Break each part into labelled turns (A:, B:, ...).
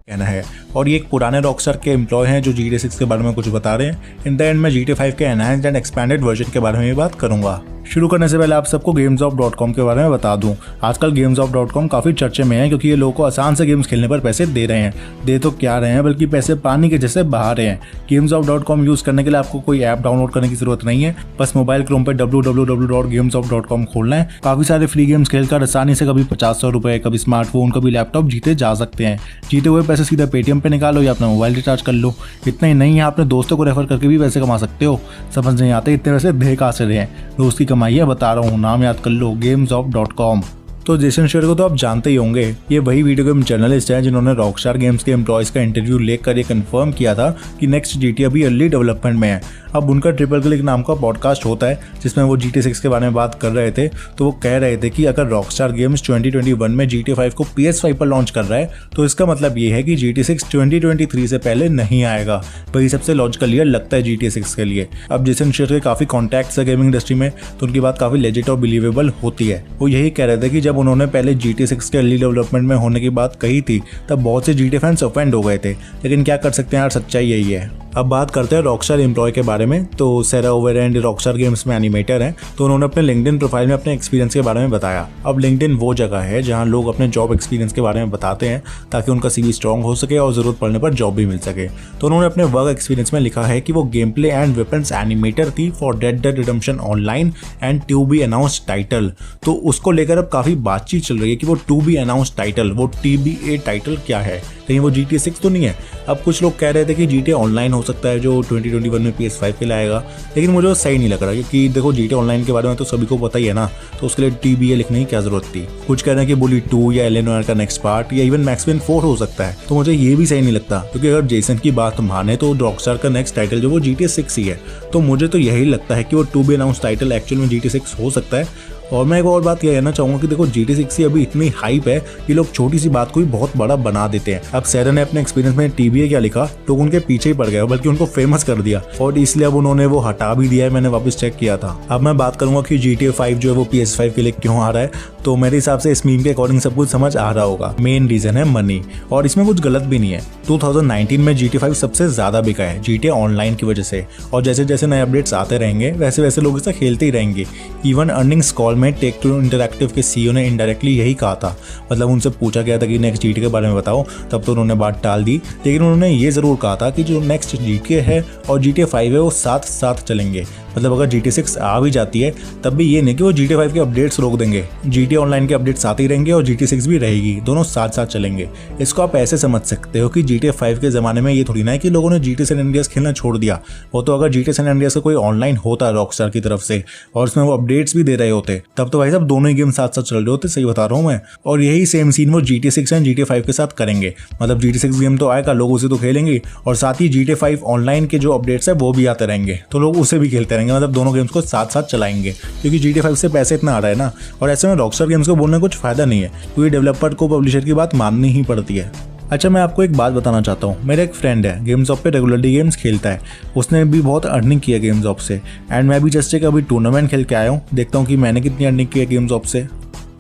A: कहना है। और ये एक पुराने रॉकस्टार के एम्प्लॉय हैं जो GTA 6 के बारे में कुछ बता रहे हैं। इन द एंड मैं GTA 5 के एनहांस्ड एंड एक्सपैंडेड वर्जन के बारे में भी बात करूंगा। शुरू करने से पहले आप सबको GamesOf.com के बारे में बता दूं। आजकल GamesOf.com काफ़ी चर्चे में है क्योंकि ये लोगों को आसान से गेम्स खेलने पर पैसे दे रहे हैं। दे तो क्या रहे हैं बल्कि पैसे पानी के जैसे बहा रहे हैं। GamesOf.com यूज़ करने के लिए आपको कोई ऐप डाउनलोड करने की जरूरत नहीं है। बस मोबाइल क्रोम पर www.gamesof.com खोलना है। काफ़ी सारे फ्री गेम्स खेलकर आसानी से कभी 50-100 रुपये, कभी स्मार्टफोन, कभी लैपटॉप जीते जा सकते हैं। जीते हुए पैसे सीधा पेटीएम पे निकालो या अपना मोबाइल रिचार्ज कर लो। इतना ही नहीं है, अपने दोस्तों को रेफर करके भी पैसे कमा सकते हो। समझ नहीं आते इतने पैसे दे कहाँ से रहे हैं। दोस्त की कमाई है, बता रहा हूँ, नाम याद कर लो, GamesOf.com। तो जेसन शेयर को तो आप जानते ही होंगे। ये वही वीडियो गेम जर्नलिस्ट हैं जिन्होंने रॉकस्टार गेम्स के एम्प्लॉयज़ का इंटरव्यू लेकर ये कंफर्म किया था कि नेक्स्ट GTA अभी अर्ली डेवलपमेंट में है। अब उनका ट्रिपल क्लिक नाम का पॉडकास्ट होता है जिसमें वो GTA 6 के बारे में बात कर रहे थे। तो वो कह रहे थे कि अगर रॉकस्टार गेम्स 2021 में GTA 5 को PS5 पर लॉन्च कर रहा है तो इसका मतलब ये है कि GTA 6 2023 से पहले नहीं आएगा। वही सबसे लॉजिकल ईयर लगता है GTA 6 के लिए। अब जेसन शेयर के काफ़ी कॉन्टैक्ट्स है गेमिंग इंडस्ट्री में, तो उनकी बात काफ़ी लेजिट और बिलीवेबल होती है। वो यही कह रहे थे कि जब उन्होंने पहले GTA 6 के अर्ली डेवलपमेंट में होने की बात कही थी तब बहुत से GTA फैंस ऑफेंड हो गए थे, लेकिन क्या कर सकते हैं यार, सच्चाई यही है। अब बात करते हैं रॉकस्टार एम्प्लॉय के बारे में। तो सैरा ओवेरेंड रॉकस्टार गेम्स में एनिमेटर हैं, तो उन्होंने अपने लिंक्डइन प्रोफाइल में अपने एक्सपीरियंस के बारे में बताया। अब लिंक्डइन वो जगह है जहां लोग अपने जॉब एक्सपीरियंस के बारे में बताते हैं ताकि उनका CV स्ट्रॉन्ग हो सके और ज़रूरत पड़ने पर जॉब भी मिल सके। तो उन्होंने अपने वर्क एक्सपीरियंस में लिखा है कि वो game play and weapons animator थी for Dead Redemption Online and to be announced title. तो उसको लेकर अब काफ़ी बातचीत चल रही है कि वो टू बी अनाउंस्ड टाइटल, वो TBA टाइटल क्या है, कहीं वो GTA 6 तो नहीं है। अब कुछ लोग कह रहे थे कि GTA ऑनलाइन हो सकता है जो 2021 में PS5 के लिए आएगा, लेकिन मुझे वो सही नहीं लग रहा क्योंकि देखो GTA ऑनलाइन के बारे में तो सभी को पता ही है ना, तो उसके लिए TBA लिखने की क्या जरूरत थी। कुछ कह रहे हैं कि बुली 2 या एलेनोर का नेक्स्ट पार्ट या इवन मैक्स पेन 4 हो सकता है, तो मुझे ये भी सही नहीं लगता क्योंकि अगर जेसन की बात माने तो रॉकस्टार का नेक्स्ट टाइटल जो वो GTA 6 ही है। तो मुझे तो यही लगता है कि वो to be announced title actual में GTA 6 हो सकता है। और मैं एक और बात यह कहना चाहूँगा कि देखो GTA 6 की अभी इतनी हाइप है कि लोग छोटी सी बात को भी बहुत बड़ा बना देते हैं। अब सैरा ने अपने एक्सपीरियंस में TBA क्या लिखा तो उनके पीछे ही पड़ गया, बल्कि उनको फेमस कर दिया और इसलिए अब उन्होंने वो हटा भी दिया है। मैंने वापस चेक किया था। अब मैं बात करूंगा कि GTA 5 जो है वो PS5 के लिए क्यों आ रहा है। तो मेरे हिसाब से इस मीम के अकॉर्डिंग सब कुछ समझ आ रहा होगा। मेन रीजन है मनी, और इसमें कुछ गलत भी नहीं है। 2019 में GTA 5 सबसे ज्यादा बिका है GTA ऑनलाइन की वजह से, और जैसे जैसे नए अपडेट्स आते रहेंगे वैसे वैसे लोग इसे खेलते ही रहेंगे। इवन अर्निंग्स कॉल में टेक टू इंटरैक्टिव के CEO ने इनडायरेक्टली यही कहा था। मतलब उनसे पूछा गया था कि नेक्स्ट GTA के बारे में बताओ, तब तो उन्होंने बात टाल दी, लेकिन उन्होंने ये जरूर कहा था कि जो नेक्स्ट GTA है और GTA 5 है वो साथ साथ चलेंगे। मतलब अगर GTA 6 आ भी जाती है तब भी ये नहीं कि वो GTA 5 के अपडेट्स रोक देंगे। GTA ऑनलाइन के अपडेट्स आते ही रहेंगे और GTA 6 भी रहेगी, दोनों साथ साथ चलेंगे। इसको आप ऐसे समझ सकते हो कि GTA 5 के ज़माने में ये थोड़ी ना है कि लोगों ने GTA सैन एंड्रियास खेलना छोड़ दिया। वो तो अगर GTA सैन एंड्रियास का कोई ऑनलाइन होता रॉकस्टार की तरफ से और उसमें वो अपडेट्स भी दे रहे होते तब तो भाई साहब दोनों ही गेम साथ साथ चल रहे होते। सही बता रहा हूँ मैं। और यही सेम सीन वो GTA 6 एंड GTA 5 के साथ करेंगे। मतलब GTA 6 गेम तो आएगा, लोग उसे तो खेलेंगे और साथ ही GTA 5 ऑनलाइन के जो अपडेट्स है वो भी आते रहेंगे, तो लोग उसे भी खेलते रहेंगे। मतलब दोनों गेम्स को साथ साथ चलाएंगे क्योंकि GTA 5 से पैसे इतना आ रहा है ना। और ऐसे में रॉकस्टार गेम्स को बोलने का कुछ फायदा नहीं है क्योंकि डेवलपर को पब्लिशर की बात माननी ही पड़ती है। अच्छा, मैं आपको एक बात बताना चाहता हूँ। मेरा एक फ्रेंड है, GamesOf पे रेगुलरली गेम्स खेलता है। उसने भी बहुत अर्निंग की है GamesOf से, एंड मैं भी जस्ट एक अभी टूर्नामेंट खेल के आया हूँ। देखता हूँ कि मैंने कितनी अर्निंग की है GamesOf से।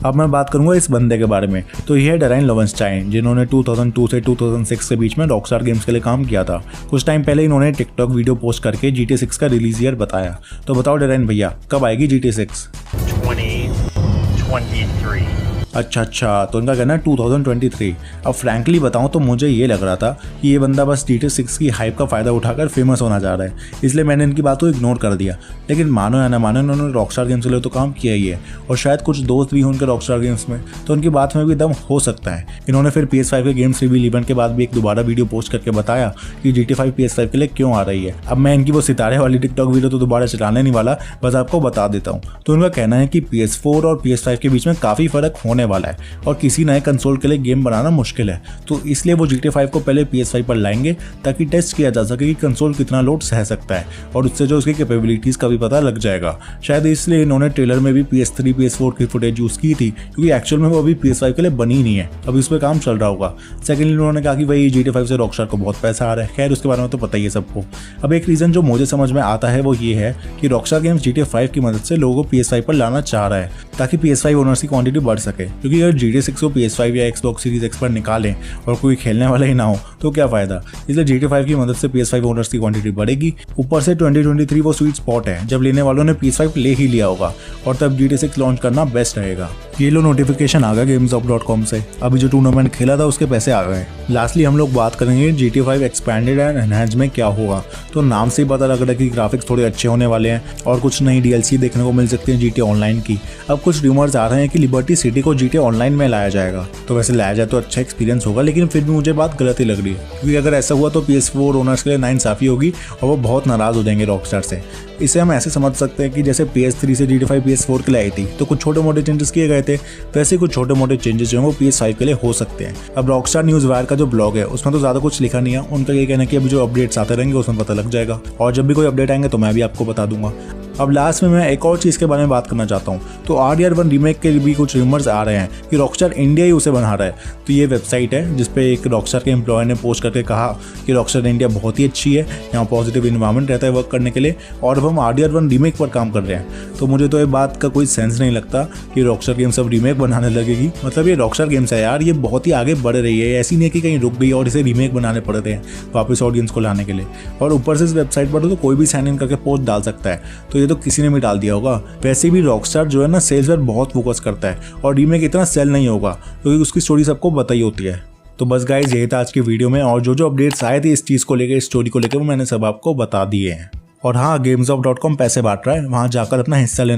A: अब मैं बात करूंगा इस बंदे के बारे में। तो ये है डराइन लोवेनस्टाइन, जिन्होंने 2002 से 2006 के बीच में रॉकस्टार गेम्स के लिए काम किया था। कुछ टाइम पहले इन्होंने टिकटॉक वीडियो पोस्ट करके GTA 6 का रिलीज ईयर बताया। तो बताओ डराइन भैया, कब आएगी GTA 6?
B: 2023।
A: अच्छा, तो इनका कहना है 2023। अब फ्रैंकली बताऊं तो मुझे ये लग रहा था कि ये बंदा बस GTA 6 की हाइप का फ़ायदा उठाकर फेमस होना चाह रहा है, इसलिए मैंने इनकी बात को इग्नोर कर दिया। लेकिन मानो या ना मानो, इन्होंने रॉकस्टार गेम्स के लिए तो काम किया ही है और शायद कुछ दोस्त भी हों उनके रॉकस्टार गेम्स में, तो उनकी बात में भी दम हो सकता है। इन्होंने फिर PS5 के गेम्स रिवील इवेंट के बाद भी एक दोबारा वीडियो पोस्ट करके बताया कि GTA 5 PS5 के लिए क्यों आ रही है। अब मैं इनकी वो सितारे वाली टिकटॉक वीडियो तो दोबारा चलाने नहीं वाला, बस आपको बता देता हूँ। तो इनका कहना है कि PS4 और PS5 के बीच में काफ़ी फ़र्क होने वाला है और किसी नए कंसोल के लिए गेम बनाना मुश्किल है, तो इसलिए वो GTA 5 को पहले PS5 पर लाएंगे ताकि टेस्ट किया जा सके कि कंसोल कितना लोड सह सकता है और उससे जो उसकी कैपेबिलिटीज का भी पता लग जाएगा। शायद इसलिए इन्होंने ट्रेलर में भी PS3 PS4 की फुटेज यूज की थी क्योंकि एक्चुअल में वो अभी PS5 के लिए बनी नहीं है, अभी उस पर काम चल रहा होगा। सेकेंडली उन्होंने कहा कि भाई GTA 5 से रॉकस्टार को बहुत पैसा आ रहा है। खैर उसके बारे में तो पता ही है सबको। अब एक रीजन जो मुझे समझ में आता है वो ये है कि रॉकस्टार गेम्स GTA 5 की मदद से लोगों को PS5 पर लाना चाह रहा है ताकि PS5 ओनर्स की क्वांटिटी बढ़ सके। क्योंकि अगर GTA 6 को PS5 या Xbox Series X पर निकालें और कोई खेलने वाला ही ना हो तो क्या फ़ायदा। इसलिए GTA 5 की मदद से PS5 ओनर्स की क्वांटिटी बढ़ेगी। ऊपर से 2023 वो स्वीट स्पॉट है जब लेने वालों ने PS5 ले ही लिया होगा और तब GTA 6 लॉन्च करना बेस्ट रहेगा। ये लो नोटिफिकेशन आ गया GameStop.com से, अभी जो टूर्नामेंट खेला था उसके पैसे आ गए। लास्टली हम लोग बात करेंगे GTA 5 एक्सपैंडेड एंड एनहांस में क्या होगा। तो नाम से ही पता लग रहा है कि ग्राफिक्स थोड़े अच्छे होने वाले हैं और कुछ नई DLC देखने को मिल सकती है GTA ऑनलाइन की। अब कुछ रूमर्स आ रहे हैं कि लिबर्टी सिटी को GTA ऑनलाइन में लाया जाएगा। तो वैसे लाया जाए तो अच्छा एक्सपीरियंस होगा, लेकिन फिर भी मुझे बात गलत ही लग रही है, क्योंकि अगर ऐसा हुआ तो PS4 ओनर्स के लिए नाइंसाफी होगी और वो बहुत नाराज हो जाएंगे रॉकस्टार से। इसे हम ऐसे समझ सकते हैं कि जैसे PS3 से GTA 5 PS4 के लिए आई थी तो कुछ छोटे मोटे चेंजेस किए गए थे, वैसे कुछ छोटे मोटे चेंजेस जो हैं वो PS5 के लिए हो सकते हैं। अब रॉकस्टार न्यूज़ वायर का जो ब्लॉग है उसमें तो ज़्यादा कुछ लिखा नहीं है, उनका ये कहना है कि अभी जो अपडेट्स आते रहेंगे उसमें पता लग जाएगा और जब भी कोई अपडेट आएंगे तो मैं भी आपको बता दूंगा। अब लास्ट में मैं एक और चीज़ के बारे में बात करना चाहता हूँ। तो RDR1 रीमेक के भी कुछ रूमर्स आ रहे हैं कि रॉकस्टार इंडिया ही उसे बना रहा है। तो ये वेबसाइट है जिसपे एक रॉकस्टार के एम्प्लॉय ने पोस्ट करके कहा कि रॉकस्टार इंडिया बहुत ही अच्छी है, यहाँ पॉजिटिव इन्वायरमेंट रहता है वर्क करने के लिए और अब हम RDR1 रीमेक पर काम कर रहे हैं। तो मुझे तो ये बात का कोई सेंस नहीं लगता कि रॉकस्टार गेम्स अब रीमेक बनाने लगेगी। मतलब ये रॉकस्टार गेम्स है यार, ये बहुत ही आगे बढ़ रही है, ऐसी नहीं कि कहीं रुक गई और इसे रीमेक बनाने पड़ रहे हैं वापस ऑडियंस को लाने के लिए। और ऊपर से इस वेबसाइट पर तो कोई भी साइन इन करके पोस्ट डाल सकता है, तो ये तो किसी ने भी डाल दिया होगा। वैसे भी रॉकस्टार जो है ना सेल्स पर बहुत फोकस करता है और रीमेक इतना सेल नहीं होगा क्योंकि उसकी स्टोरी सबको बताई होती है। तो बस गाइज यही था आज की वीडियो में और जो अपडेट्स आए थे इस चीज़ को लेकर, इस स्टोरी को लेकर, वो मैंने सब आपको बता दिए हैं। और हाँ, GameStop.com पैसे बांट रहा है, वहाँ जाकर अपना हिस्सा लेना।